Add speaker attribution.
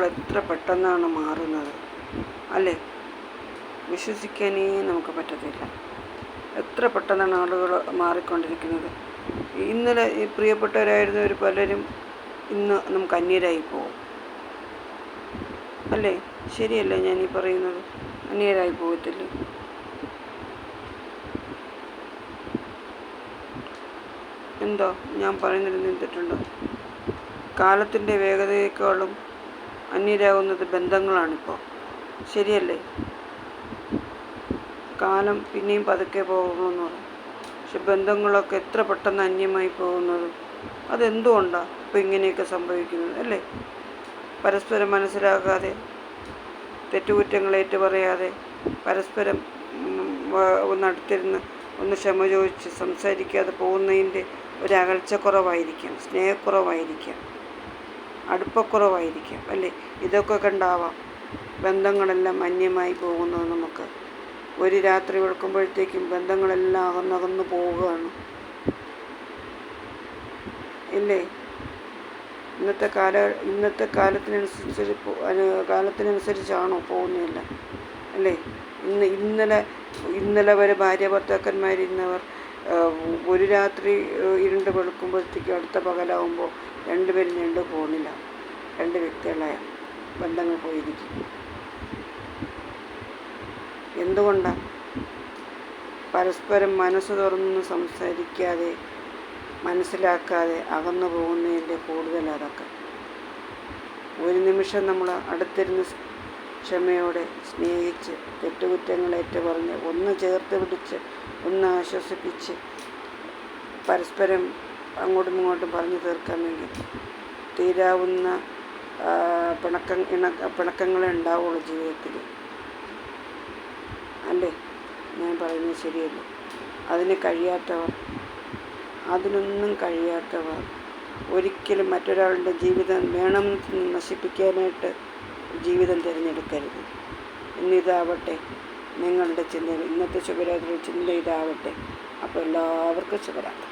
Speaker 1: എത്ര പെട്ടെന്നാണ് മാറുന്നത് അല്ലേ? വിശ്വസിക്കാനേ നമുക്ക് പറ്റത്തില്ല. എത്ര പെട്ടെന്നാണ് ആളുകൾ മാറിക്കൊണ്ടിരിക്കുന്നത്. ഇന്നലെ ഈ പ്രിയപ്പെട്ടവരായിരുന്നവർ പലരും ഇന്ന് നമുക്ക് അന്യരായി പോകും അല്ലേ? ശരിയല്ലേ ഞാൻ ഈ പറയുന്നത്? അന്യരായി പോകത്തില്ലേ? എന്തോ ഞാൻ പറയുന്നതിൽ തെറ്റുണ്ടോ? കാലത്തിൻ്റെ വേഗതയേക്കാളും അന്യരാകുന്നത് ബന്ധങ്ങളാണിപ്പോൾ. ശരിയല്ലേ? കാലം പിന്നെയും പതുക്കെ പോകുമെന്ന് പറയും, പക്ഷെ ബന്ധങ്ങളൊക്കെ എത്ര പെട്ടെന്ന് അന്യമായി പോകുന്നത്. അതെന്തുകൊണ്ടാണ് ഇപ്പോൾ ഇങ്ങനെയൊക്കെ സംഭവിക്കുന്നത് അല്ലേ? പരസ്പരം മനസ്സിലാക്കാതെ, തെറ്റുകുറ്റങ്ങൾ ഏറ്റുപറയാതെ, പരസ്പരം ഒന്നടുത്തിരുന്ന് ഒന്ന് ക്ഷമ ചോദിച്ച് സംസാരിക്കാതെ പോകുന്നതിൻ്റെ ഒരകൽച്ചക്കുറവായിരിക്കാം, സ്നേഹക്കുറവായിരിക്കാം, അടുപ്പക്കുറവായിരിക്കാം അല്ലേ? ഇതൊക്കെ കണ്ടാവാം ബന്ധങ്ങളെല്ലാം അന്യമായി പോകുന്നത്. നമുക്ക് ഒരു രാത്രി വെളുക്കുമ്പോഴത്തേക്കും ബന്ധങ്ങളെല്ലാം അകന്നകന്ന് പോവുകയാണ് ഇല്ലേ? ഇന്നത്തെ കാലത്തിനനുസരിച്ചാണോ പോകുന്നില്ല അല്ലേ? ഇന്നലെ വരെ ഭാര്യ ഭർത്താക്കന്മാരിരുന്നവർ ഒരു രാത്രി ഇരുണ്ട് വെളുക്കുമ്പോഴത്തേക്കും അടുത്ത പകലാവുമ്പോൾ രണ്ടുപേരും രണ്ട് ഫോണില്ല, രണ്ട് വ്യക്തികളായ ബന്ധങ്ങൾ പോയിരിക്കും. എന്തുകൊണ്ടാണ്? പരസ്പരം മനസ്സ് തുറന്ന് സംസാരിക്കാതെ, മനസ്സിലാക്കാതെ അകന്നു പോകുന്നതിൻ്റെ കൂടുതൽ അതൊക്കെ. ഒരു നിമിഷം നമ്മൾ അടുത്തിരുന്ന് ക്ഷമയോടെ സ്നേഹിച്ച് തെറ്റുകുറ്റങ്ങളേറ്റ് പറഞ്ഞ് ഒന്ന് ചേർത്ത് പിടിച്ച് ഒന്ന് ആശ്വസിപ്പിച്ച് പരസ്പരം അങ്ങോട്ടും ഇങ്ങോട്ടും പറഞ്ഞു തീർക്കാൻ വേണ്ടി തീരാവുന്ന പിണക്കങ്ങളെ ഉണ്ടാവുള്ളൂ ജീവിതത്തിൽ അല്ലേ? ഞാൻ പറയുന്നത് ശരിയല്ലേ? അതിനൊന്നും കഴിയാത്തവർ ഒരിക്കലും മറ്റൊരാളുടെ ജീവിതം വേണമെന്ന് നശിപ്പിക്കാനായിട്ട് ജീവിതം തിരഞ്ഞെടുക്കരുത്. ഇന്നിതാവട്ടെ നിങ്ങളുടെ ചിന്ത, ഇന്നത്തെ ശുഭരാത്രി ചിന്ത ഇതാവട്ടെ. അപ്പോൾ എല്ലാവർക്കും ശുഭരാത്രി.